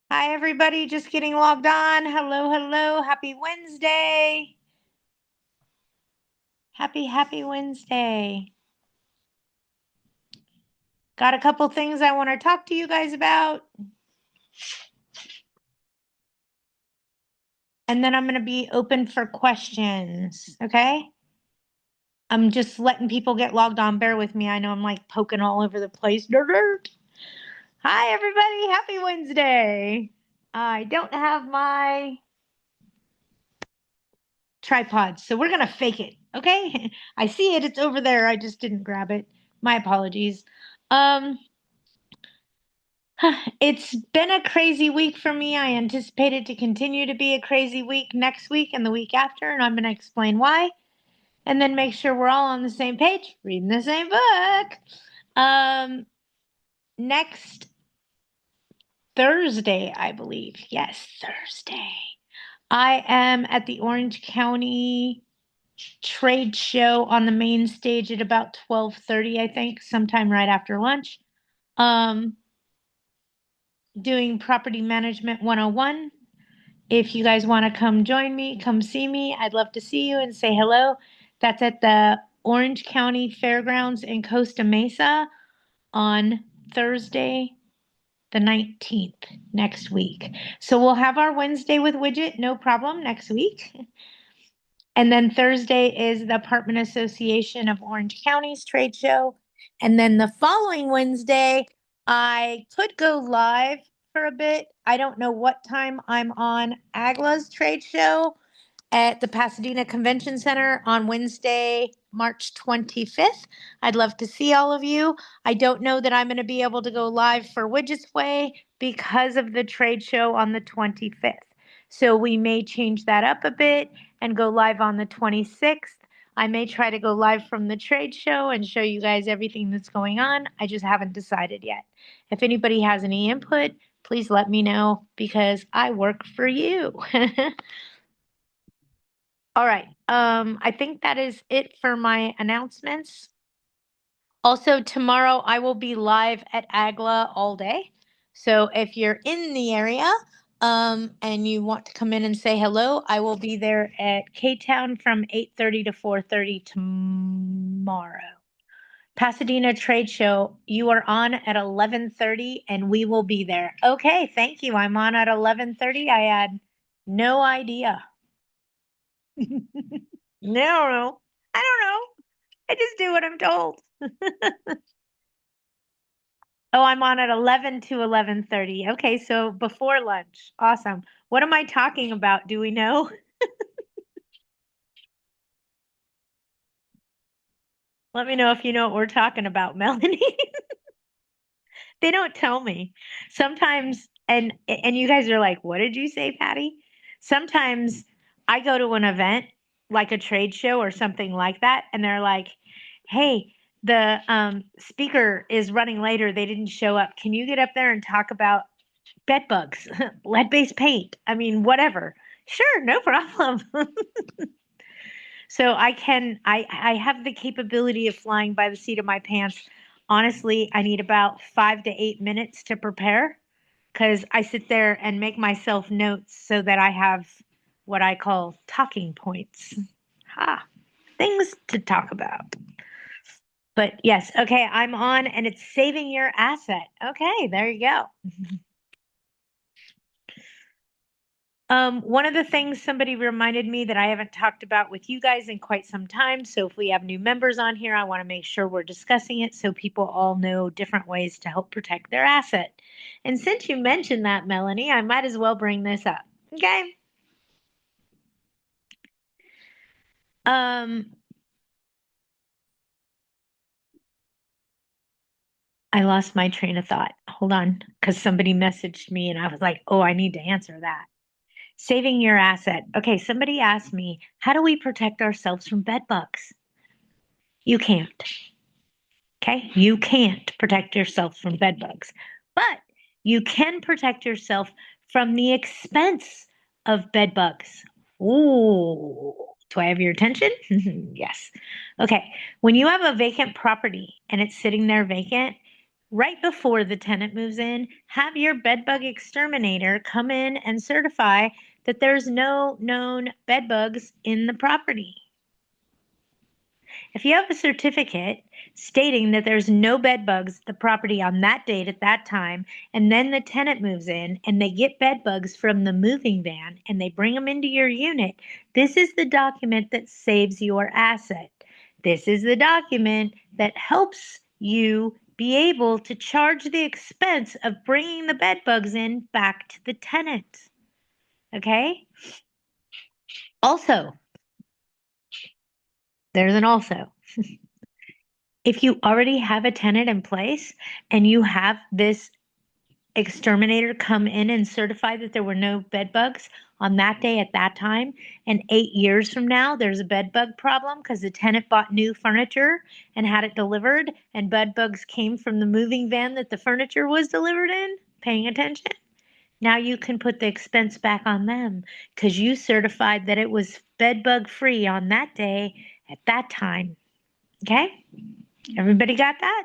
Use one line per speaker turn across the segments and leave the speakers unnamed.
Hi, everybody. Just getting logged on. Hello, hello. Happy Wednesday. Happy Wednesday. Got a couple things I want to talk to you guys about. And then I'm going to be open for questions. Okay. I'm just letting people get logged on. Bear with me. I know I'm like poking all over the place. Hi, everybody. Happy Wednesday. I don't have my tripod, so we're going to fake it. Okay. I see it. It's over there. I just didn't grab it. My apologies. It's been a crazy week for me. I anticipate it to continue to be a crazy week next week and the week after, and I'm going to explain why and then make sure we're all on the same page, reading the same book. Next Thursday, I believe. Yes, Thursday. I am at the Orange County trade show on the main stage at about 12:30, I think, sometime right after lunch. Doing Property Management 101. If you guys want to come join me, come see me. I'd love to see you and say hello. That's at the Orange County Fairgrounds in Costa Mesa on Thursday, the 19th, next week. So we'll have our Wednesday with Widget, no problem, next week. And then Thursday is the Apartment Association of Orange County's trade show. And then the following Wednesday, I could go live for a bit. I don't know what time I'm on AAGLA's trade show at the Pasadena Convention Center on Wednesday, March 25th. I'd love to see all of you. I don't know that I'm going to be able to go live for Widget's Way because of the trade show on the 25th. So we may change that up a bit and go live on the 26th. I may try to go live from the trade show and show you guys everything that's going on. I just haven't decided yet. If anybody has any input, please let me know because I work for you. All right. I think that is it for my announcements. Also, tomorrow I will be live at AAGLA all day. So if you're in the area, and you want to come in and say hello, I will be there at K-Town from 8:30 to 4:30 tomorrow. Pasadena Trade Show, you are on at 11:30 and we will be there. Okay, thank you. I'm on at 11:30. I had no idea. No, I don't know. I just do what I'm told. Oh, I'm on at 11 to 11:30. Okay, so before lunch. Awesome. What am I talking about? Do we know? Let me know if you know what we're talking about, Melanie. They don't tell me. Sometimes and you guys are like, "What did you say, Patty?" Sometimes I go to an event like a trade show or something like that and they're like, "Hey, the speaker is running later. They didn't show up. Can you get up there and talk about bedbugs, lead-based paint? I mean, whatever." Sure, no problem. So I have the capability of flying by the seat of my pants. Honestly, I need about 5 to 8 minutes to prepare because I sit there and make myself notes so that I have what I call talking points. Ha, things to talk about. But yes, okay, I'm on and it's saving your asset. Okay, there you go. One of the things somebody reminded me that I haven't talked about with you guys in quite some time. So if we have new members on here, I want to make sure we're discussing it so people all know different ways to help protect their asset. And since you mentioned that, Melanie, I might as well bring this up. Okay. Um, I lost my train of thought. Hold on, because somebody messaged me and I was like, oh, I need to answer that. Saving your asset. Okay, somebody asked me, how do we protect ourselves from bed bugs? You can't. Okay, you can't protect yourself from bed bugs, but you can protect yourself from the expense of bed bugs. Ooh, do I have your attention? Yes. Okay, when you have a vacant property and it's sitting there vacant, right before the tenant moves in, have your bedbug exterminator come in and certify that there's no known bedbugs in the property. If you have a certificate stating that there's no bedbugs at the property on that date at that time, and then the tenant moves in and they get bedbugs from the moving van and they bring them into your unit, this is the document that saves your asset. This is the document that helps you be able to charge the expense of bringing the bedbugs in back to the tenant. Okay? Also, there's an also. If you already have a tenant in place and you have this exterminator come in and certify that there were no bed bugs on that day at that time, and 8 years from now there's a bed bug problem because the tenant bought new furniture and had it delivered and bed bugs came from the moving van that the furniture was delivered in, paying attention, now you can put the expense back on them because you certified that it was bed bug free on that day at that time. Okay? Everybody got that?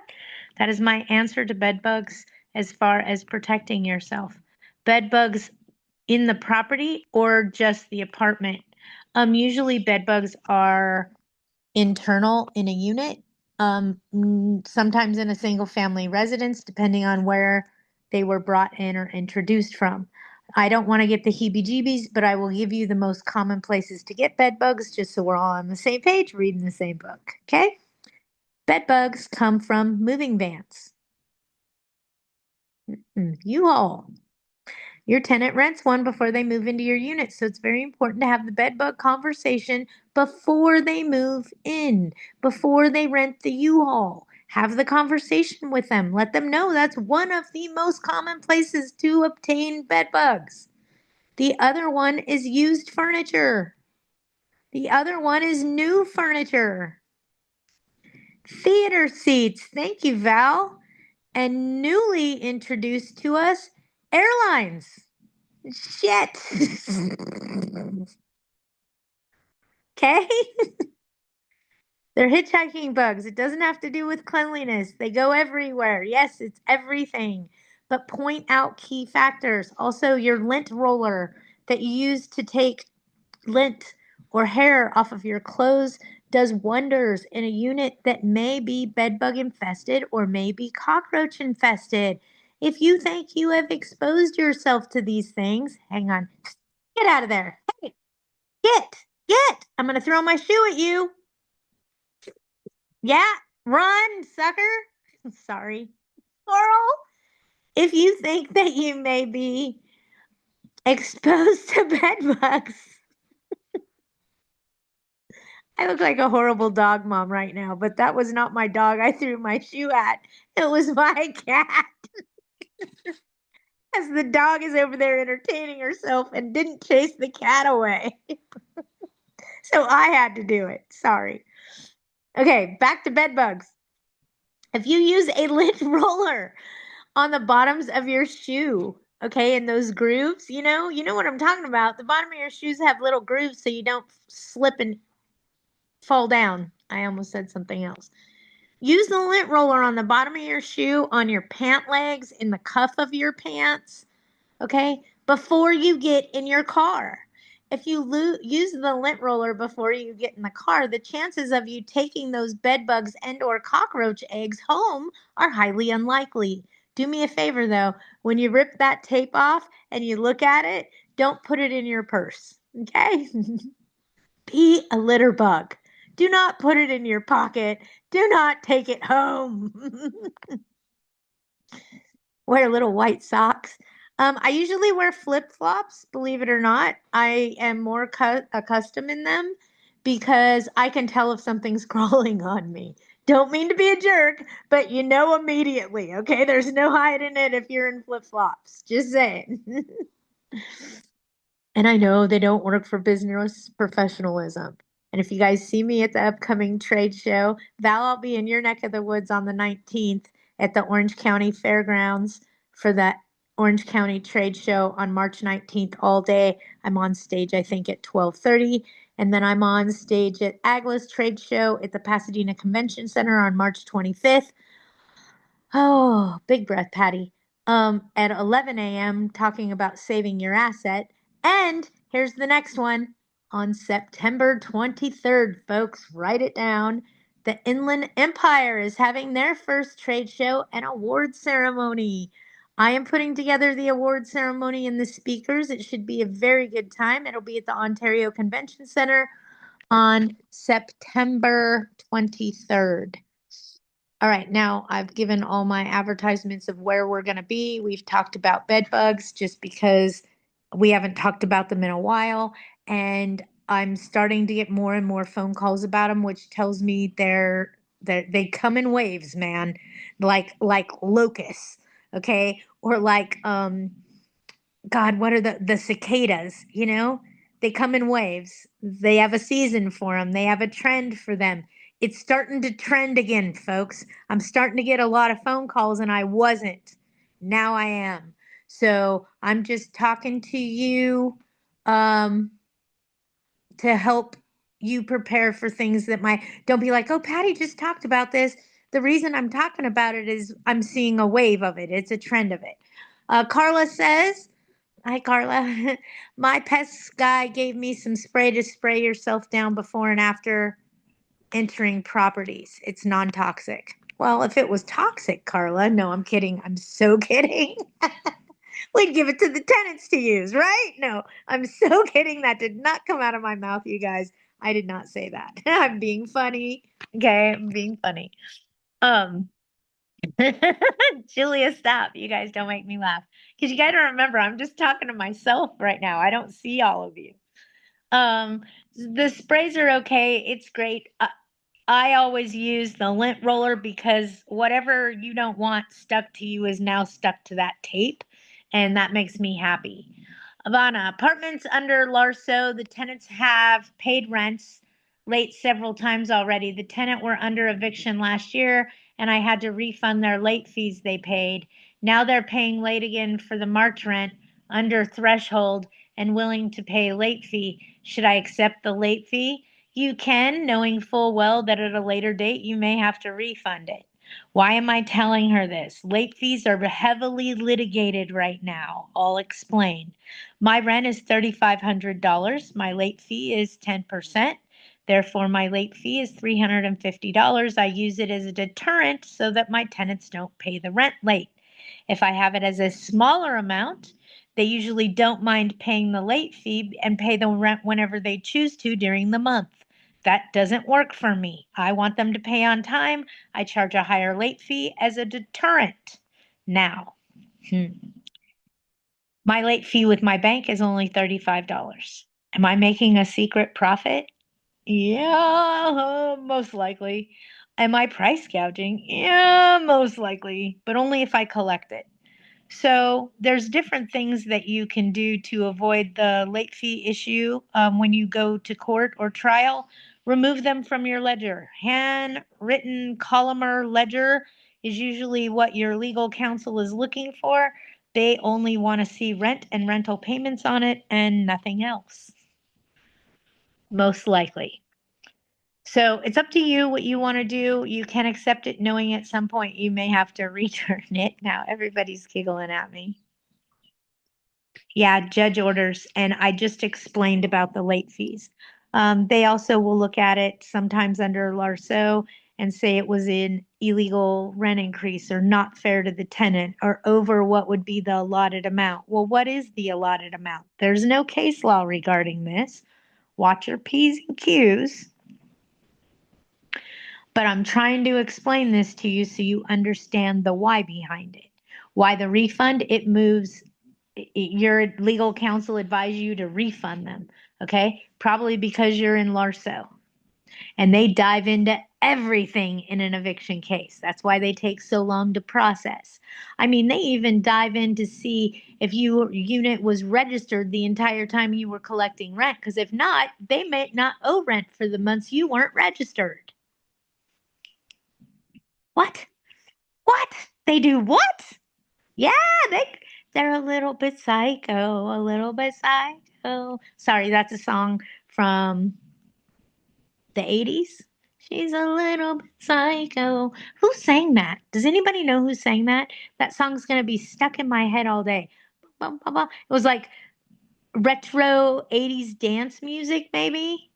That is my answer to bed bugs as far as protecting yourself. Bed bugs in the property or just the apartment? Usually bed bugs are internal in a unit, sometimes in a single family residence, depending on where they were brought in or introduced from. I don't want to get the heebie-jeebies, but I will give you the most common places to get bed bugs just so we're all on the same page, reading the same book. Okay? Bed bugs come from moving vans. U-Haul. Your tenant rents one before they move into your unit, so it's very important to have the bed bug conversation before they move in, before they rent the U-Haul. Have the conversation with them. Let them know that's one of the most common places to obtain bed bugs. The other one is used furniture. The other one is new furniture. Theater seats. Thank you, Val. And newly introduced to us, airlines. Shit. Okay? They're hitchhiking bugs. It doesn't have to do with cleanliness. They go everywhere. Yes, it's everything. But point out key factors. Also, your lint roller that you use to take lint or hair off of your clothes does wonders in a unit that may be bedbug infested or may be cockroach infested. If you think you have exposed yourself to these things, hang on. Get out of there. Hey, get. I'm going to throw my shoe at you. Yeah, run, sucker. Sorry. Squirrel. If you think that you may be exposed to bedbugs, I look like a horrible dog mom right now, but that was not my dog I threw my shoe at. It was my cat. As the dog is over there entertaining herself and didn't chase the cat away. So I had to do it. Sorry. Okay, back to bed bugs. If you use a lint roller on the bottoms of your shoe, okay, in those grooves, you know what I'm talking about. The bottom of your shoes have little grooves so you don't slip and fall down. I almost said something else. Use the lint roller on the bottom of your shoe, on your pant legs, in the cuff of your pants, okay, before you get in your car. If you use the lint roller before you get in the car, the chances of you taking those bed bugs and or cockroach eggs home are highly unlikely. Do me a favor though, when you rip that tape off and you look at it, don't put it in your purse, okay? Be a litter bug. Do not put it in your pocket. Do not take it home. Wear little white socks. I usually wear flip-flops, believe it or not. I am more accustomed in them because I can tell if something's crawling on me. Don't mean to be a jerk, but you know immediately, okay? There's no hiding it if you're in flip-flops. Just saying. And I know they don't work for business professionalism. And if you guys see me at the upcoming trade show, Val, I'll be in your neck of the woods on the 19th at the Orange County Fairgrounds for the Orange County Trade Show on March 19th all day. I'm on stage, I think, at 12:30. And then I'm on stage at AAGLA's Trade Show at the Pasadena Convention Center on March 25th. Oh, big breath, Patty. At 11 a.m., talking about saving your asset. And here's the next one. On September 23rd, folks, write it down. The Inland Empire is having their first trade show and award ceremony. I am putting together the award ceremony and the speakers. It should be a very good time. It'll be at the Ontario Convention Center on September 23rd. All right, now I've given all my advertisements of where we're going to be. We've talked about bed bugs just because we haven't talked about them in a while. And I'm starting to get more and more phone calls about them, which tells me they come in waves, man, like locusts, okay? Or like God, what are the cicadas, you know? They come in waves. They have a season for them. They have a trend for them. It's starting to trend again, folks. I'm starting to get a lot of phone calls and I wasn't. Now I am. So I'm just talking to you um, to help you prepare for things that might, don't be like, oh, Patty just talked about this. The reason I'm talking about it is I'm seeing a wave of it. It's a trend of it. Carla says, hi, Carla. My pest guy gave me some spray to spray yourself down before and after entering properties. It's non-toxic. Well, if it was toxic, Carla, no, I'm kidding. I'm so kidding. We'd give it to the tenants to use, right? No, I'm so kidding. That did not come out of my mouth, you guys. I did not say that. I'm being funny. Okay, I'm being funny. Um, Julia, stop. You guys don't make me laugh. Because you got to remember, I'm just talking to myself right now. I don't see all of you. The sprays are okay. It's great. I always use the lint roller because whatever you don't want stuck to you is now stuck to that tape, and that makes me happy. Ivana, apartments under Larso, the tenants have paid rents late several times already. The tenant were under eviction last year, and I had to refund their late fees they paid. Now they're paying late again for the March rent under threshold and willing to pay late fee. Should I accept the late fee? You can, knowing full well that at a later date you may have to refund it. Why am I telling her this? Late fees are heavily litigated right now. I'll explain. My rent is $3,500. My late fee is 10%. Therefore, my late fee is $350. I use it as a deterrent so that my tenants don't pay the rent late. If I have it as a smaller amount, they usually don't mind paying the late fee and pay the rent whenever they choose to during the month. That doesn't work for me. I want them to pay on time. I charge a higher late fee as a deterrent. Now, my late fee with my bank is only $35. Am I making a secret profit? Yeah, most likely. Am I price gouging? Yeah, most likely, but only if I collect it. So there's different things that you can do to avoid the late fee issue when you go to court or trial. Remove them from your ledger. Handwritten columnar ledger is usually what your legal counsel is looking for. They only want to see rent and rental payments on it and nothing else, most likely. So it's up to you what you want to do. You can accept it knowing at some point you may have to return it. Now everybody's giggling at me. Yeah, judge orders. And I just explained about the late fees. They also will look at it sometimes under Larceau and say it was an illegal rent increase or not fair to the tenant or over what would be the allotted amount. Well, what is the allotted amount? There's no case law regarding this. Watch your P's and Q's. But I'm trying to explain this to you so you understand the why behind it. Why the refund, it moves, your legal counsel advise you to refund them, okay? Probably because you're in Larceau. And they dive into everything in an eviction case. That's why they take so long to process. I mean, they even dive in to see if your unit was registered the entire time you were collecting rent, because if not, they may not owe rent for the months you weren't registered. What? What? They do what? Yeah, they're a little bit psycho, a little bit psycho. Sorry, that's a song from the 80s. She's a little bit psycho. Who sang that? Does anybody know who sang that? That song's gonna be stuck in my head all day. Bum, bum, bum. It was like retro 80s dance music, maybe?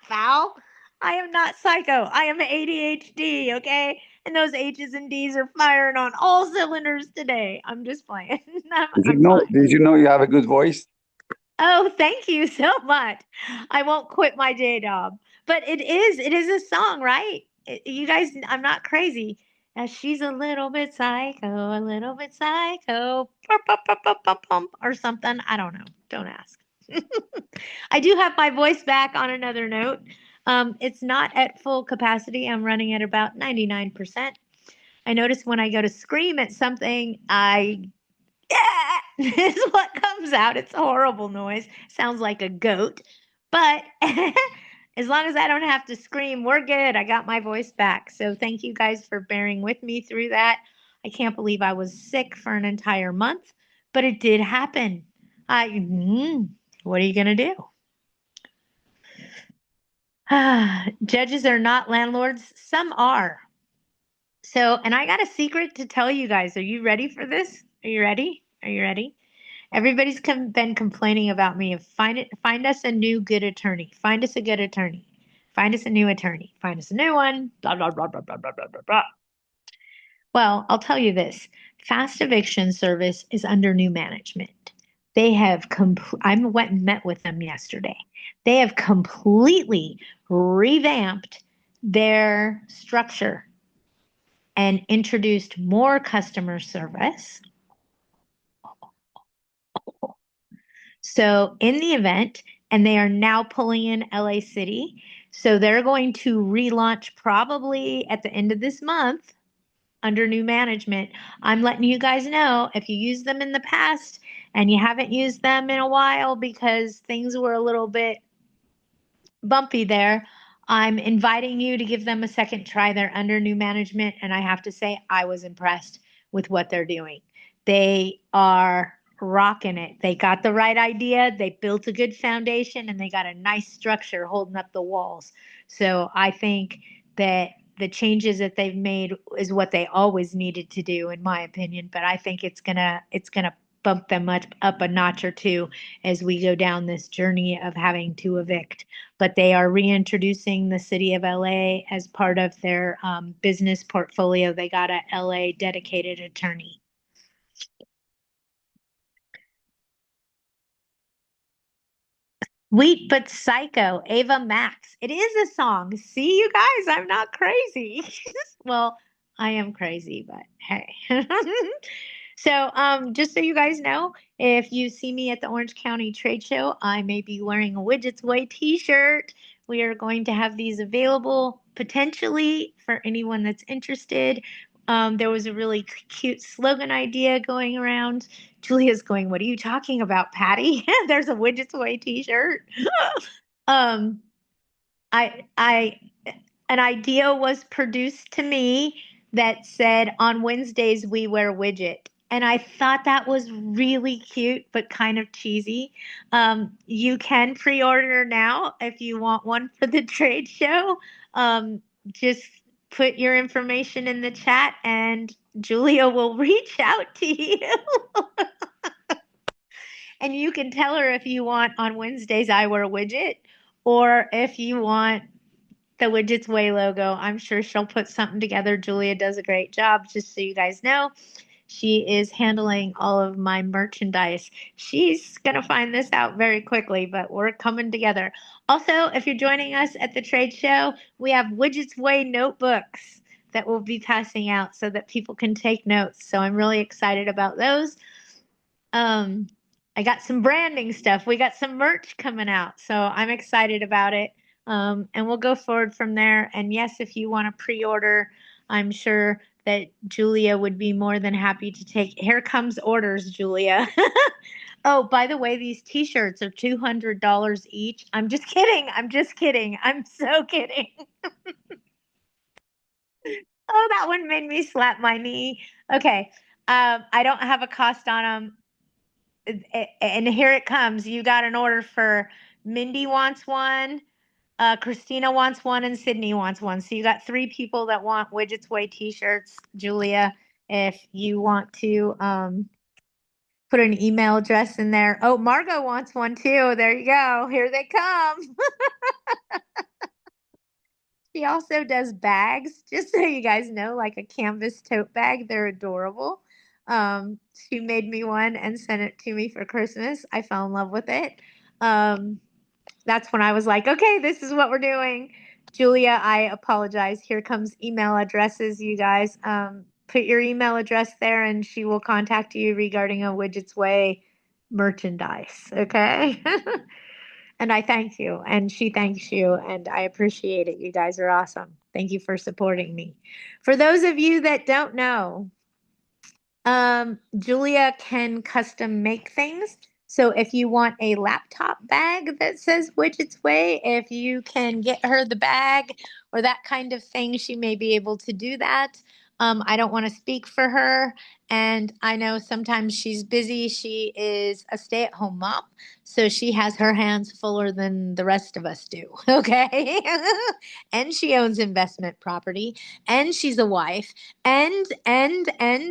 Foul. I am not psycho. I am ADHD, okay? And those H's and D's are firing on all cylinders today. I'm just playing. I'm fine.
Did you know you have a good voice?
Oh, thank you so much. I won't quit my day job. But it is a song, right? You guys, I'm not crazy. She's a little bit psycho, a little bit psycho, or something. I don't know. Don't ask. I do have my voice back on another note. It's not at full capacity. I'm running at about 99%. I notice when I go to scream at something, yeah, is what comes out. It's a horrible noise. Sounds like a goat. But as long as I don't have to scream, we're good. I got my voice back. So thank you guys for bearing with me through that. I can't believe I was sick for an entire month, but it did happen. What are you going to do? Judges are not landlords. Some are. So, and I got a secret to tell you guys. Are you ready for this? Are you ready? Are you ready? Everybody's been complaining about me of find us a new good attorney. Find us a good attorney. Find us a new attorney. Find us a new one. Blah blah blah blah blah blah blah blah blah. Well, I'll tell you this. Fast Eviction Service is under new management. They have I went and met with them yesterday. They have completely revamped their structure and introduced more customer service. So, in the event, and they are now pulling in LA City. So, they're going to relaunch probably at the end of this month under new management. I'm letting you guys know if you used them in the past and you haven't used them in a while because things were a little bit bumpy there. I'm inviting you to give them a second try. They're under new management, and I have to say, I was impressed with what they're doing. They are rocking it. They got the right idea, they built a good foundation, and they got a nice structure holding up the walls. So I think that the changes that they've made is what they always needed to do, in my opinion. But I think it's gonna bump them up a notch or two as we go down this journey of having to evict. But they are reintroducing the city of LA as part of their business portfolio. They got a LA dedicated attorney. Sweet but Psycho, Ava Max. It is a song. See, you guys, I'm not crazy. Well, I am crazy, but hey. So, just so you guys know, if you see me at the Orange County Trade Show, I may be wearing a Widget's Way t-shirt. We are going to have these available potentially for anyone that's interested. There was a really cute slogan idea going around. Julia's going, "What are you talking about, Patti?" There's a Widget's Way t-shirt. um, I an idea was produced to me that said on Wednesdays we wear widget. And I thought that was really cute, but kind of cheesy. You can pre-order now if you want one for the trade show. Just put your information in the chat and Julia will reach out to you. And you can tell her if you want on Wednesdays I wear widget or if you want the Widget's Way logo. I'm sure she'll put something together. Julia does a great job, just so you guys know. She is handling all of my merchandise. She's going to find this out very quickly, but we're coming together. Also, if you're joining us at the trade show, we have Widget's Way notebooks that we'll be passing out so that people can take notes. So I'm really excited about those. Um, I got some branding stuff. We got some merch coming out, so I'm excited about it. And we'll go forward from there. And yes, if you want to pre-order, I'm sure that Julia would be more than happy to take. Here comes orders, Julia. Oh, by the way, these t-shirts are $200 each. I'm just kidding. I'm just kidding. I'm so kidding. Oh, that one made me slap my knee. Okay. I don't have a cost on them. And here it comes. You got an order for Mindy wants one. Christina wants one and Sydney wants one. So you got 3 people that want Widget's Way t-shirts. Julia, if you want to put an email address in there. Oh, Margot wants one too. There you go. Here they come. She also does bags, just so you guys know, like a canvas tote bag. They're adorable. She made me one and sent it to me for Christmas. I fell in love with it. That's when I was like, okay, this is what we're doing. Julia, I apologize. Here comes email addresses, you guys. Put your email address there and she will contact you regarding a Widget's Way merchandise. Okay. And I thank you, and she thanks you, and I appreciate it. You guys are awesome. Thank you for supporting me. For those of you that don't know, Julia can custom make things. So if you want a laptop bag that says Widget's Way, if you can get her the bag or that kind of thing, she may be able to do that. I don't want to speak for her, and I know sometimes she's busy. She is a stay-at-home mom, so she has her hands fuller than the rest of us do. Okay, and she owns investment property, and she's a wife, and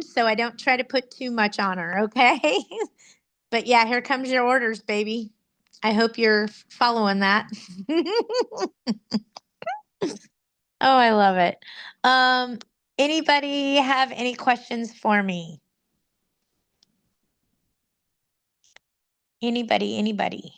so I don't try to put too much on her, okay? But yeah, here comes your orders, baby. I hope you're following that. Oh, I love it. Um, Anybody have any questions for me? Anybody?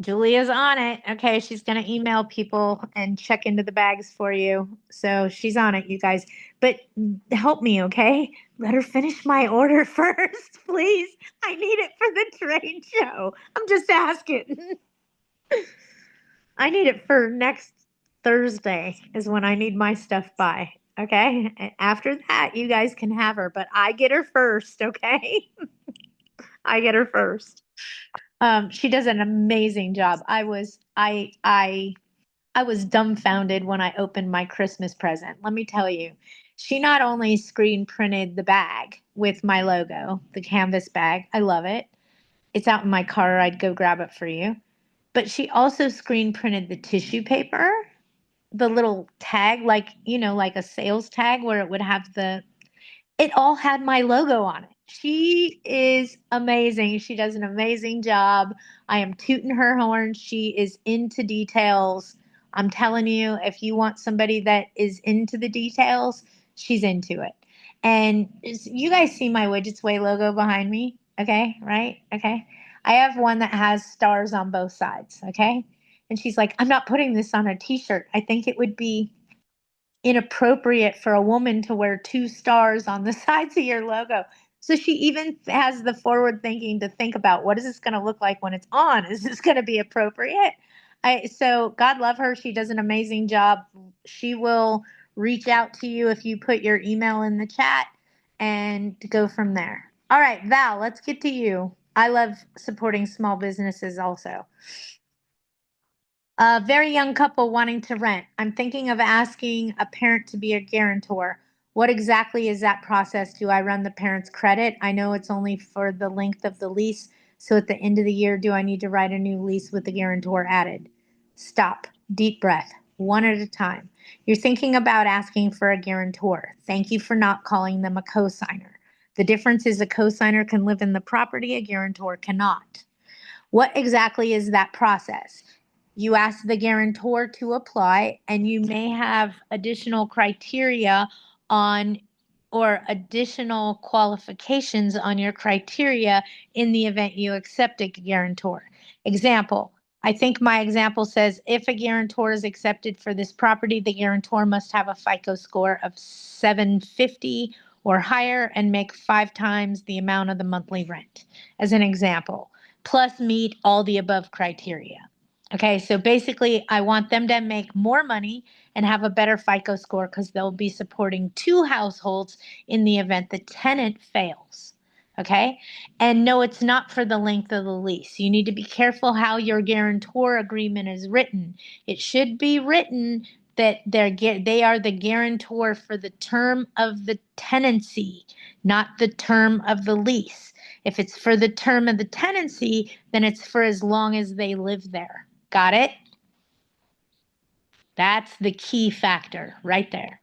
Julia's on it. Okay, she's going to email people and check into the bags for you. So she's on it, you guys. But help me, okay? Let her finish my order first, please. I need it for the trade show. I'm just asking. I need it for next Thursday, is when I need my stuff by. Okay? After that, you guys can have her, but I get her first, okay? I get her first. She does an amazing job. I was dumbfounded when I opened my Christmas present. Let me tell you, she not only screen printed the bag with my logo, the canvas bag. I love it. It's out in my car. I'd go grab it for you. But she also screen printed the tissue paper, the little tag, like, like a sales tag where it would have it all had my logo on it. She is amazing. She does an amazing job. I am tooting her horn. She is into details. I'm telling you, if you want somebody that is into the details, she's into it. And you guys see my Widgets Way logo behind me? Okay, right? Okay. I have one that has stars on both sides. Okay. And she's like, I'm not putting this on a t shirt. I think it would be inappropriate for a woman to wear 2 stars on the sides of your logo. So she even has the forward thinking to think about, what is this going to look like when it's on? Is this going to be appropriate? So God love her. She does an amazing job. She will reach out to you if you put your email in the chat and go from there. All right, Val, let's get to you. I love supporting small businesses also. A very young couple wanting to rent. I'm thinking of asking a parent to be a guarantor. What exactly is that process? Do I run the parent's credit? I know it's only for the length of the lease. So at the end of the year, do I need to write a new lease with the guarantor added? Stop. Deep breath. One at a time. You're thinking about asking for a guarantor. Thank you for not calling them a cosigner. The difference is a cosigner can live in the property, a guarantor cannot. What exactly is that process? You ask the guarantor to apply, and you may have additional criteria on or additional qualifications on your criteria in the event you accept a guarantor. Example, I think my example says if a guarantor is accepted for this property, the guarantor must have a FICO score of 750 or higher and make 5 times the amount of the monthly rent, as an example, plus meet all the above criteria. Okay, so basically, I want them to make more money and have a better FICO score because they'll be supporting 2 households in the event the tenant fails. Okay, and no, it's not for the length of the lease. You need to be careful how your guarantor agreement is written. It should be written that they are the guarantor for the term of the tenancy, not the term of the lease. If it's for the term of the tenancy, then it's for as long as they live there. Got it? That's the key factor right there.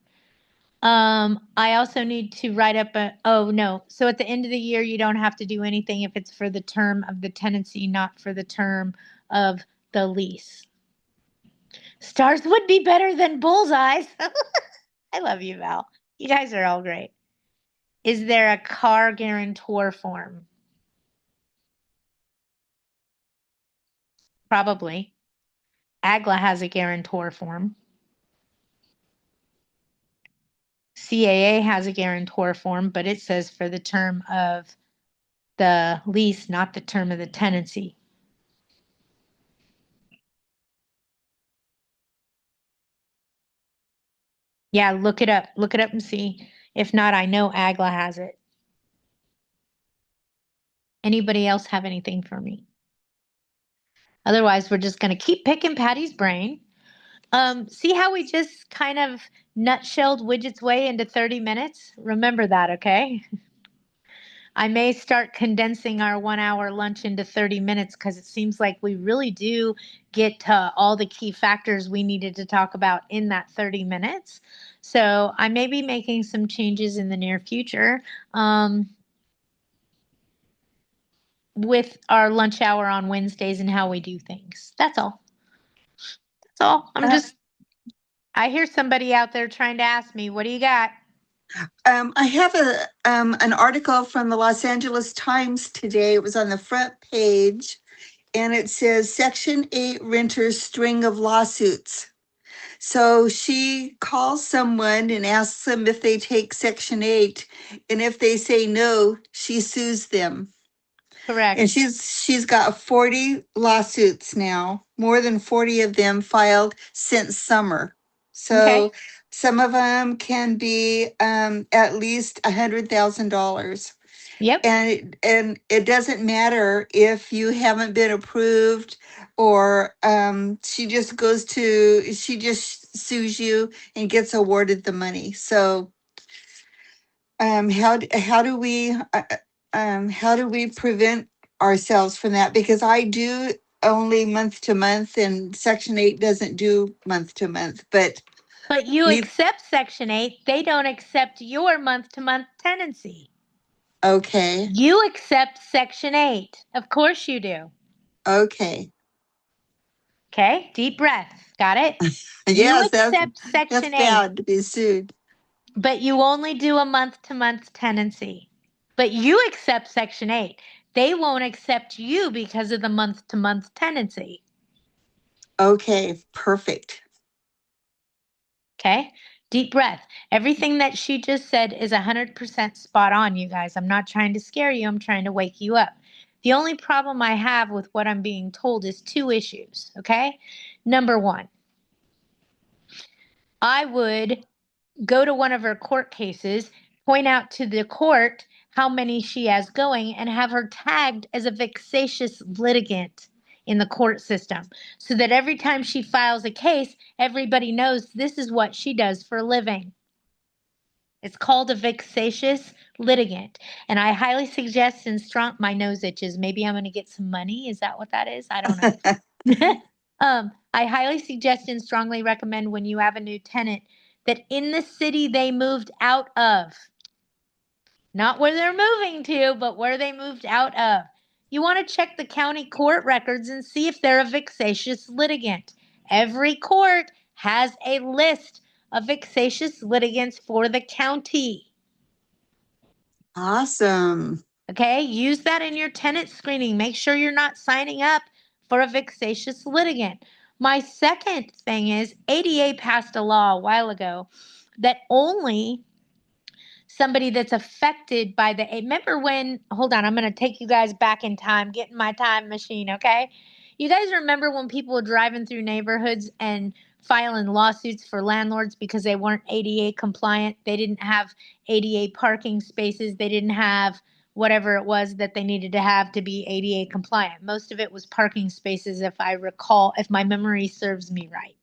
I also need to write up oh no. So at the end of the year, you don't have to do anything if it's for the term of the tenancy, not for the term of the lease. Stars would be better than bullseyes. I love you, Val. You guys are all great. Is there a car guarantor form? Probably. AAGLA has a guarantor form. CAA has a guarantor form, but it says for the term of the lease, not the term of the tenancy. Yeah, look it up. Look it up and see. If not, I know AAGLA has it. Anybody else have anything for me? Otherwise, we're just going to keep picking Patty's brain. See how we just kind of nutshelled Widget's way into 30 minutes? Remember that, okay? I may start condensing our 1 hour lunch into 30 minutes because it seems like we really do get to all the key factors we needed to talk about in that 30 minutes. So I may be making some changes in the near future with our lunch hour on Wednesdays and how we do things. That's all. That's all. I hear somebody out there trying to ask me, what do you got?
I have an article from the Los Angeles Times today. It was on the front page, and it says Section 8 renters string of lawsuits. So she calls someone and asks them if they take Section 8, and if they say no, she sues them.
Correct.
And she's got 40 lawsuits now, more than 40 of them filed since summer. So
Okay.
some of them can be at least $100,000.
Yep.
And it doesn't matter if you haven't been approved, or she just sues you and gets awarded the money. So how do we prevent ourselves from that? Because I do only month to month, and Section 8 doesn't do month to month. But
you accept Section 8. They don't accept your month-to-month tenancy.
Okay.
You accept Section 8. Of course you do.
Okay.
Okay. Deep breath. Got it?
Yes,
you accept Section
that's
8.
bad to be sued.
But you only do a month-to-month tenancy. But you accept Section 8. They won't accept you because of the month-to-month tenancy.
Okay, perfect.
Okay? Deep breath. Everything that she just said is 100% spot on, you guys. I'm not trying to scare you. I'm trying to wake you up. The only problem I have with what I'm being told is 2 issues, okay? Number 1, I would go to one of her court cases, point out to the court how many she has going, and have her tagged as a vexatious litigant in the court system so that every time she files a case, everybody knows this is what she does for a living. It's called a vexatious litigant. And I highly suggest my nose itches. Maybe I'm going to get some money. Is that what that is? I don't know. I highly suggest and strongly recommend when you have a new tenant that in the city they moved out of, not where they're moving to, but where they moved out of. You want to check the county court records and see if they're a vexatious litigant. Every court has a list of vexatious litigants for the county.
Awesome.
Okay, use that in your tenant screening. Make sure you're not signing up for a vexatious litigant. My second thing is ADA passed a law a while ago that only somebody that's affected by remember when, hold on, I'm going to take you guys back in time, get in my time machine, okay? You guys remember when people were driving through neighborhoods and filing lawsuits for landlords because they weren't ADA compliant? They didn't have ADA parking spaces. They didn't have whatever it was that they needed to have to be ADA compliant. Most of it was parking spaces, if I recall, if my memory serves me right.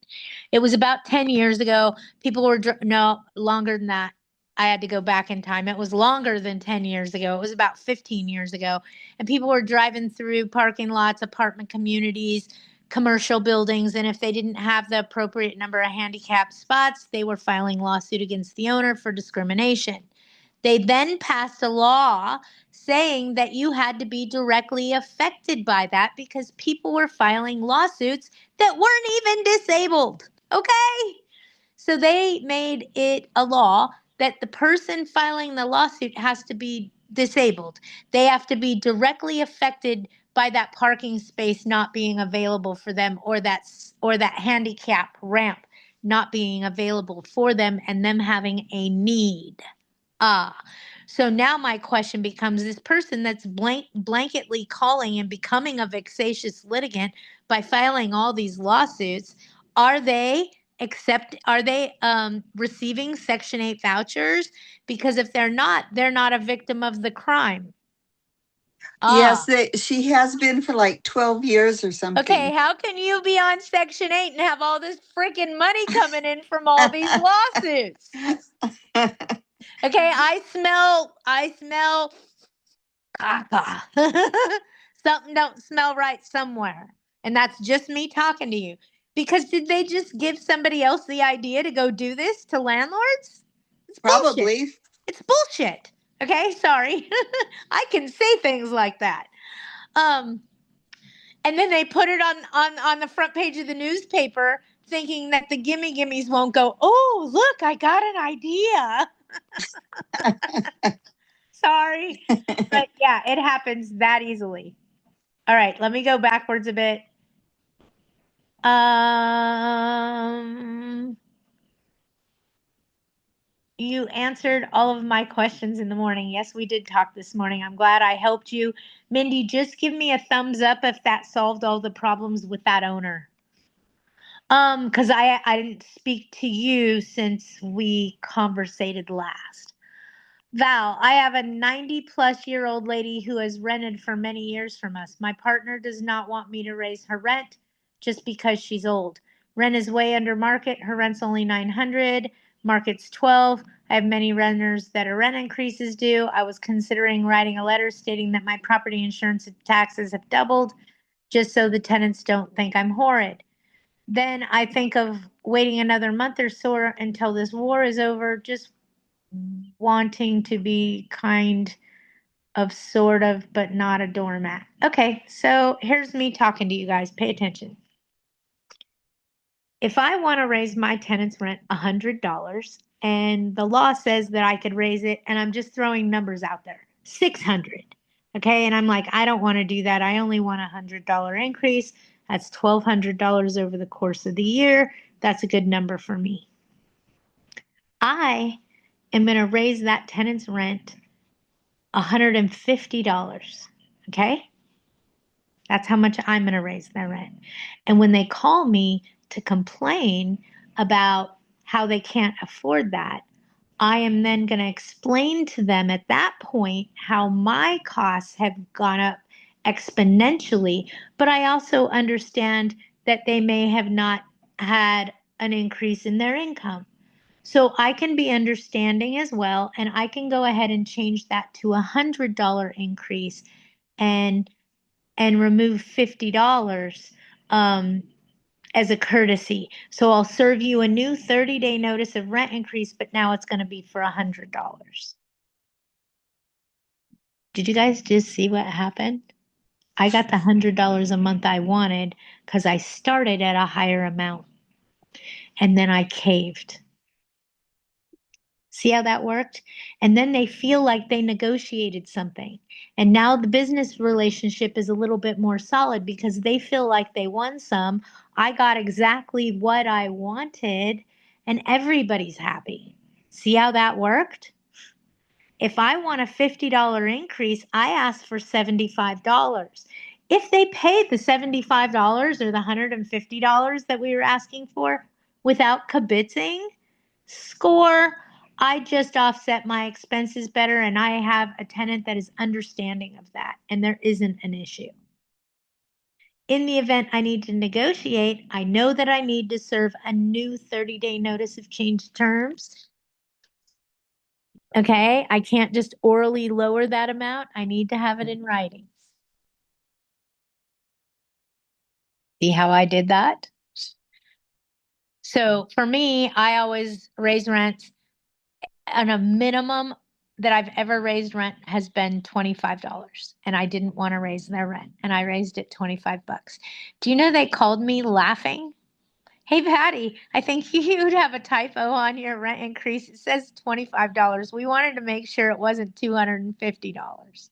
It was about 10 years ago. People were, no, longer than that. I had to go back in time. It was longer than 10 years ago. It was about 15 years ago. And people were driving through parking lots, apartment communities, commercial buildings. And if they didn't have the appropriate number of handicap spots, they were filing lawsuit against the owner for discrimination. They then passed a law saying that you had to be directly affected by that because people were filing lawsuits that weren't even disabled. Okay? So they made it a law that the person filing the lawsuit has to be disabled. They have to be directly affected by that parking space not being available for them, or that handicap ramp not being available for them, and them having a need. Ah, so now my question becomes, this person that's blanketly calling and becoming a vexatious litigant by filing all these lawsuits, are they receiving Section 8 vouchers? Because if they're not a victim of the crime.
Yes,
Ah,
she has been for like 12 years or
okay.
something.
How can you be on Section 8 and have all this freaking money coming in from all these lawsuits? Okay, I smell caca. Something don't smell right somewhere. And that's just me talking to you. Because did they just give somebody else the idea to go do this to landlords? It's bullshit.
Probably.
It's bullshit. Okay, sorry. I can say things like that. Um, and then they put it on the front page of the newspaper thinking that the gimme gimmies won't go, oh, look, I got an idea. Sorry. But yeah, it happens that easily. All right, let me go backwards a bit. Um, you answered all of my questions in the morning. Yes, we did talk this morning. I'm glad I helped you. Mindy, just give me a thumbs up if that solved all the problems with that owner. Because I didn't speak to you since we conversated last. Val, I have a 90-plus-year-old lady who has rented for many years from us. My partner does not want me to raise her rent just because she's old. Rent is way under market. Her rent's only 900. Market's 12. I have many renters that are rent increases due. I was considering writing a letter stating that my property insurance and taxes have doubled just so the tenants don't think I'm horrid. Then I think of waiting another month or so until this war is over, just wanting to be kind of, sort of, but not a doormat. Okay, so here's me talking to you guys. Pay attention. If I want to raise my tenant's rent $100 and the law says that I could raise it, and I'm just throwing numbers out there, 600. Okay, and I'm like, I don't want to do that. I only want $100 increase. That's $1,200 over the course of the year. That's a good number for me. I am going to raise that tenant's rent $150. Okay? That's how much I'm going to raise their rent. And when they call me to complain about how they can't afford that, I am then going to explain to them at that point how my costs have gone up exponentially, but I also understand that they may have not had an increase in their income. So I can be understanding as well, and I can go ahead and change that to $100 increase and remove $50 as a courtesy. So I'll serve you a new 30-day notice of rent increase, but now it's going to be for $100. Did you guys just see what happened? I got the $100 a month I wanted because I started at a higher amount, and then I caved. See how that worked? And then they feel like they negotiated something. And now the business relationship is a little bit more solid because they feel like they won some. I got exactly what I wanted, and everybody's happy. See how that worked? If I want a $50 increase, I ask for $75. If they pay the $75 or the $150 that we were asking for without kibitzing, score. I just offset my expenses better, and I have a tenant that is understanding of that, and there isn't an issue. In the event I need to negotiate, I know that I need to serve a new 30-day notice of change terms. Okay, I can't just orally lower that amount. I need to have it in writing. See how I did that? So for me, I always raise rents, and a minimum that I've ever raised rent has been $25. And I didn't want to raise their rent, and I raised it $25. Do you know they called me laughing? Hey, Patty, I think you'd have a typo on your rent increase. It says $25. We wanted to make sure it wasn't $250.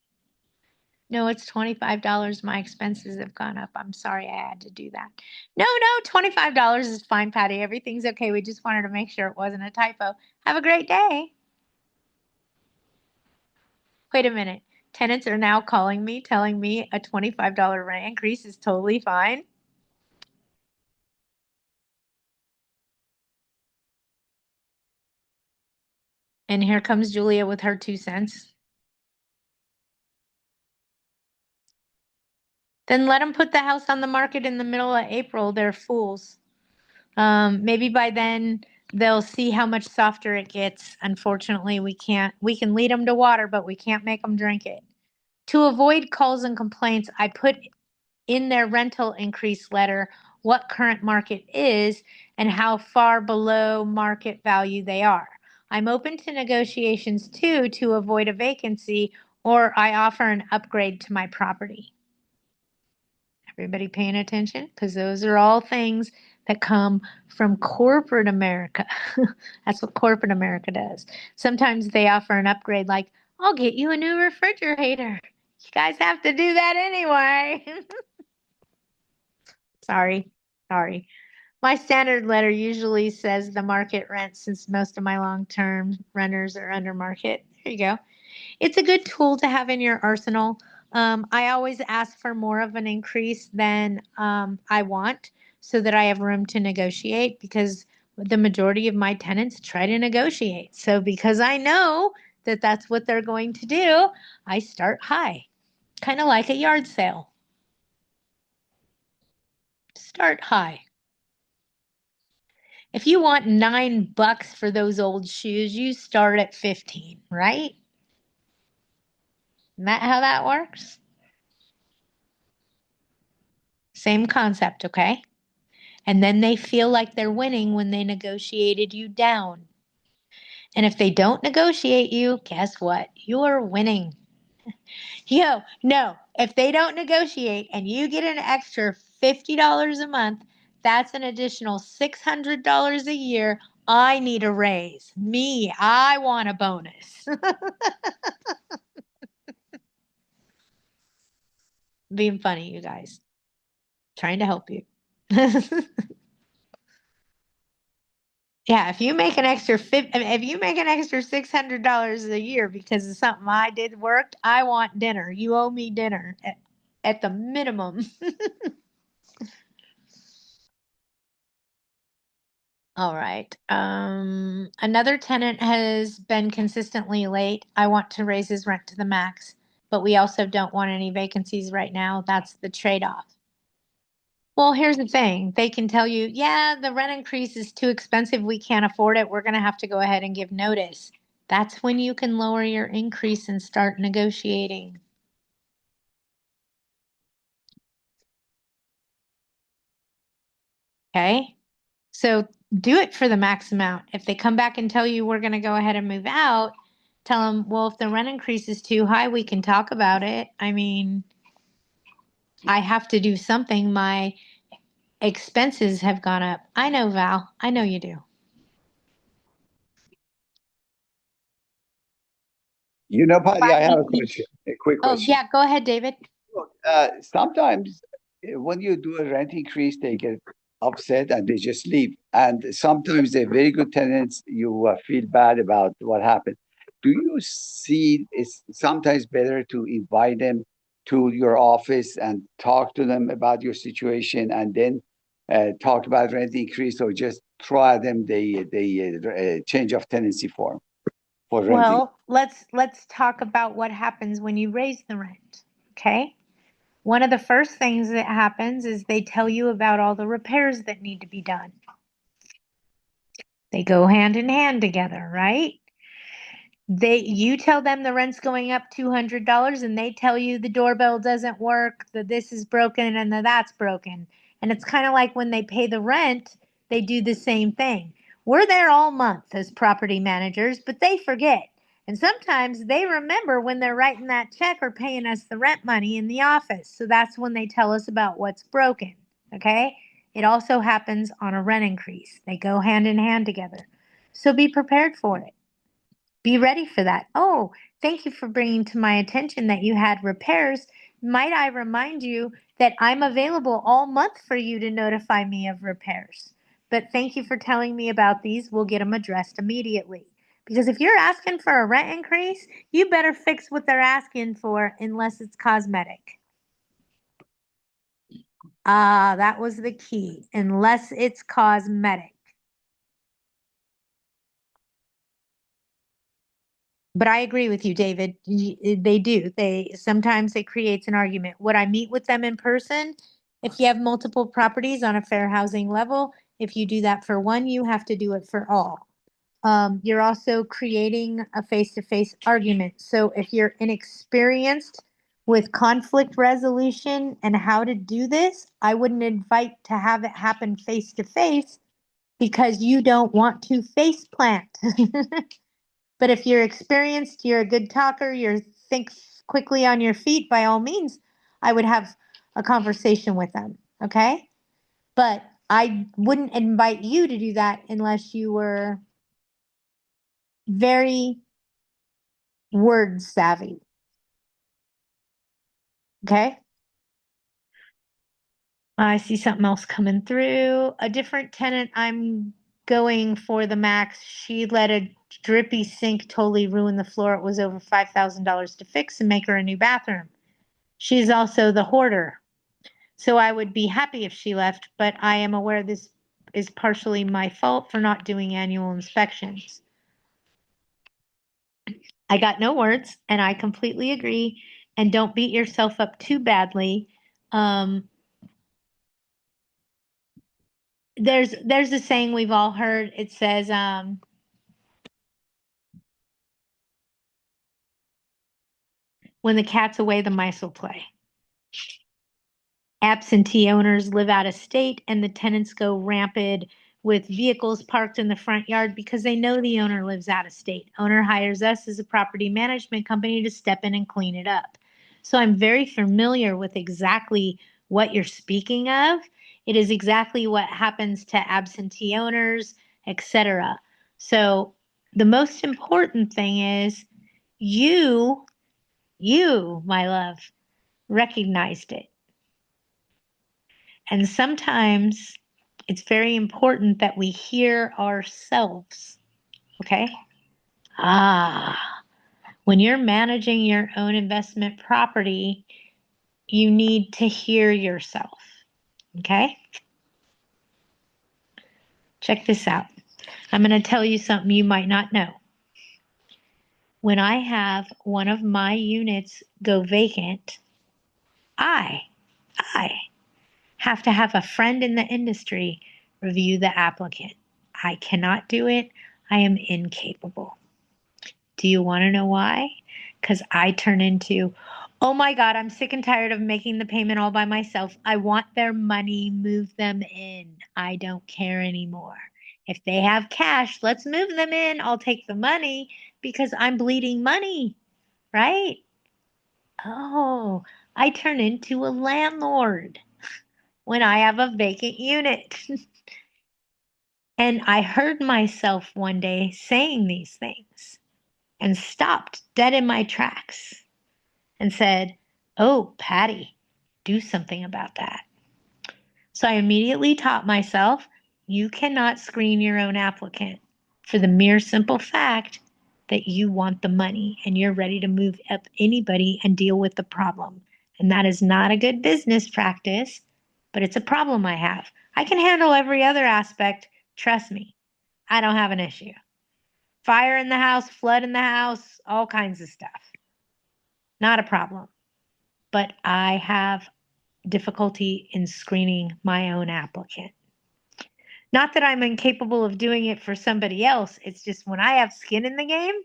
No, it's $25. My expenses have gone up. I'm sorry I had to do that. No, $25 is fine, Patty. Everything's okay. We just wanted to make sure it wasn't a typo. Have a great day. Wait a minute. Tenants are now calling me, telling me a $25 rent increase is totally fine. And here comes Julia with her 2 cents. Then let them put the house on the market in the middle of April. They're fools. Maybe by then they'll see how much softer it gets. Unfortunately, we can lead them to water, but we can't make them drink it. To avoid calls and complaints, I put in their rental increase letter what current market is and how far below market value they are. I'm open to negotiations too to avoid a vacancy, or I offer an upgrade to my property. Everybody paying attention? Because those are all things that come from corporate America. That's what corporate America does. Sometimes they offer an upgrade like, I'll get you a new refrigerator. You guys have to do that anyway. Sorry. My standard letter usually says the market rent since most of my long-term renters are under market. There you go. It's a good tool to have in your arsenal. I always ask for more of an increase than I want so that I have room to negotiate because the majority of my tenants try to negotiate. So because I know that that's what they're going to do, I start high, kind of like a yard sale. Start high. If you want $9 for those old shoes, you start at 15, right? Isn't that how that works? Same concept, okay? And then they feel like they're winning when they negotiated you down. And if they don't negotiate you, guess what? You're winning. No, if they don't negotiate and you get an extra $50 a month, that's an additional $600 a year. I need a raise. I want a bonus. Being funny, you guys. Trying to help you. Yeah, if you make an extra if you make an extra $600 a year because of something I did worked, I want dinner. You owe me dinner at the minimum. All right. Another tenant has been consistently late. I want to raise his rent to the max, but we also don't want any vacancies right now. That's the trade-off. Well, here's the thing. They can tell you, yeah, the rent increase is too expensive. We can't afford it. We're going to have to go ahead and give notice. That's when you can lower your increase and start negotiating. Okay? So do it for the max amount. If they come back and tell you we're going to go ahead and move out, tell them, well, if the rent increase is too high, we can talk about it. I mean, I have to do something. My expenses have gone up. I know, Val. I know you do.
Patty, I have a question, a quick
Oh,
question.
yeah, go ahead, David.
Look, sometimes when you do a rent increase, they get upset and they just leave. And sometimes they're very good tenants. You feel bad about what happened. Do you see it's sometimes better to invite them to your office and talk to them about your situation and then talk about rent increase, or just try them the change of tenancy form for renting?
Well, let's talk about what happens when you raise the rent. Okay? one of the first things that happens is they tell you about all the repairs that need to be done. They go hand in hand together, right? You tell them the rent's going up $200 and they tell you the doorbell doesn't work, that this is broken and that that's broken. And it's kind of like when they pay the rent, they do the same thing. We're there all month as property managers, but they forget. And sometimes they remember when they're writing that check or paying us the rent money in the office. So that's when they tell us about what's broken. Okay? It also happens on a rent increase. They go hand in hand together. So be prepared for it. Be ready for that. Oh, thank you for bringing to my attention that you had repairs. Might I remind you that I'm available all month for you to notify me of repairs? But thank you for telling me about these. We'll get them addressed immediately. Because if you're asking for a rent increase, you better fix what they're asking for unless it's cosmetic. Ah, that was the key. Unless it's cosmetic. But I agree with you, David. They do. They sometimes it creates an argument. Would I meet with them in person? If you have multiple properties on a fair housing level, if you do that for one, you have to do it for all. You're also creating a face-to-face argument. So if you're inexperienced with conflict resolution and how to do this, I wouldn't invite to have it happen face-to-face because you don't want to face plant. But if you're experienced, you're a good talker, you think quickly on your feet, by all means, I would have a conversation with them. Okay. But I wouldn't invite you to do that unless you were very word savvy. Okay. I see something else coming through. A different tenant, I'm going for the max. She let a drippy sink totally ruin the floor. It was over $5,000 to fix and make her a new bathroom. She's also the hoarder. So I would be happy if she left, but I am aware this is partially my fault for not doing annual inspections. I got no words, and I completely agree. And don't beat yourself up too badly. Um, there's a saying we've all heard. It says, when the cat's away, the mice will play. Absentee owners live out of state and the tenants go rampant with vehicles parked in the front yard because they know the owner lives out of state. Owner hires us as a property management company to step in and clean it up. So I'm very familiar with exactly what you're speaking of. It is exactly what happens to absentee owners, etc. So the most important thing is you, my love, recognized it. And sometimes it's very important that we hear ourselves. Okay. When you're managing your own investment property, you need to hear yourself. Okay. Check this out. I'm going to tell you something you might not know. When I have one of my units go vacant, I have to have a friend in the industry review the applicant. I cannot do it. I am incapable. Do you want to know why? Because I turn into, oh my God, I'm sick and tired of making the payment all by myself. I want their money, move them in. I don't care anymore. If they have cash, let's move them in. I'll take the money because I'm bleeding money, right? Oh, I turn into a landlord when I have a vacant unit. And I heard myself one day saying these things and stopped dead in my tracks and said, oh, Patti, do something about that. So I immediately taught myself, you cannot screen your own applicant for the mere simple fact that you want the money and you're ready to move up anybody and deal with the problem. And that is not a good business practice, but it's a problem I have. I can handle every other aspect. Trust me, I don't have an issue. Fire in the house, flood in the house, all kinds of stuff. Not a problem. But I have difficulty in screening my own applicant. Not that I'm incapable of doing it for somebody else. It's just when I have skin in the game,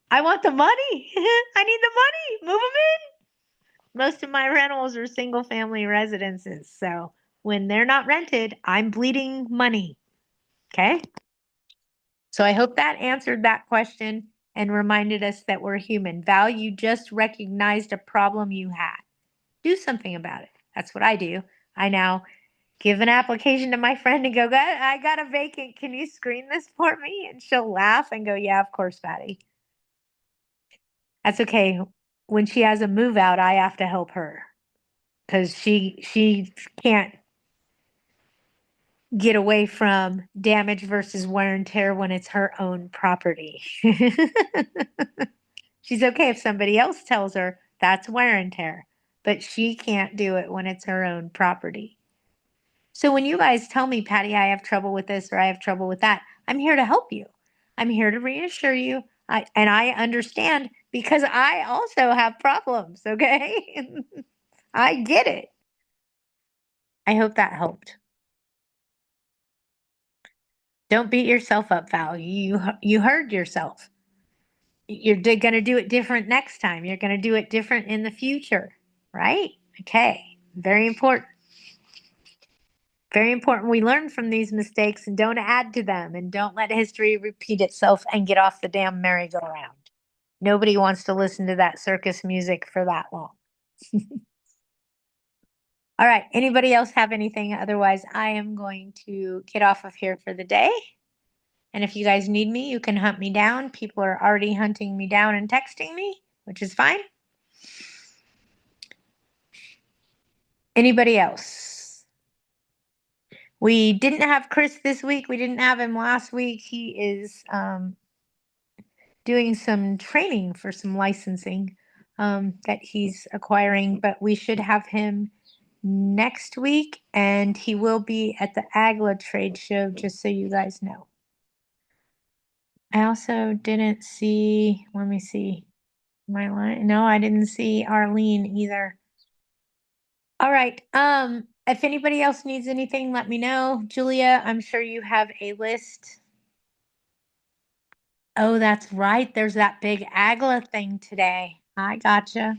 I want the money. I need the money. Move them in. Most of my rentals are single family residences. So when they're not rented, I'm bleeding money. Okay. So I hope that answered that question and reminded us that we're human. Val, you just recognized a problem you had. Do something about it. That's what I do. I now give an application to my friend and go, I got a vacant. Can you screen this for me? And she'll laugh and go, yeah, of course, Patti. That's okay. When she has a move out, I have to help her because she can't get away from damage versus wear and tear when it's her own property. She's okay if somebody else tells her that's wear and tear, but she can't do it when it's her own property. So when you guys tell me, Patti, I have trouble with this or I have trouble with that, I'm here to help you. I'm here to reassure you. And I understand because I also have problems, okay? I get it. I hope that helped. Don't beat yourself up, Val. You heard yourself. You're going to do it different next time. You're going to do it different in the future, right? Okay. Very important. Very important we learn from these mistakes and don't add to them and don't let history repeat itself and get off the damn merry-go-round. Nobody wants to listen to that circus music for that long. All right. Anybody else have anything? Otherwise, I am going to get off of here for the day. And if you guys need me, you can hunt me down. People are already hunting me down and texting me, which is fine. Anybody else? We didn't have Chris this week. We didn't have him last week. He is doing some training for some licensing that he's acquiring, but we should have him next week, and he will be at the AAGLA trade show, just so you guys know. I also didn't see, let me see, my line. No, I didn't see Arlene either. All right. If anybody else needs anything, let me know. Julia, I'm sure you have a list. Oh, that's right. There's that big AAGLA thing today. I gotcha.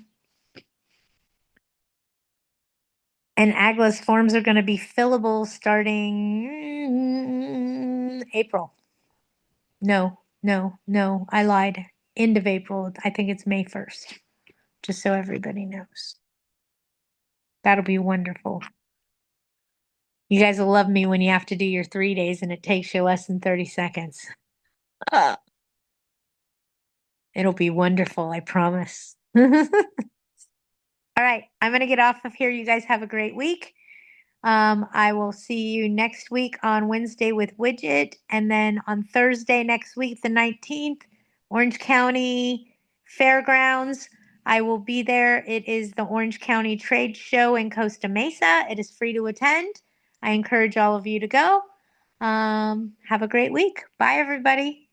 And AAGLA's forms are going to be fillable starting April. No, I lied. End of April. I think it's May 1st, just so everybody knows. That'll be wonderful. You guys will love me when you have to do your 3 days and it takes you less than 30 seconds. It'll be wonderful, I promise. All right, I'm going to get off of here. You guys have a great week. I will see you next week on Wednesday with Widget. And then on Thursday next week, the 19th, Orange County Fairgrounds. I will be there. It is the Orange County Trade Show in Costa Mesa. It is free to attend. I encourage all of you to go. Have a great week. Bye, everybody.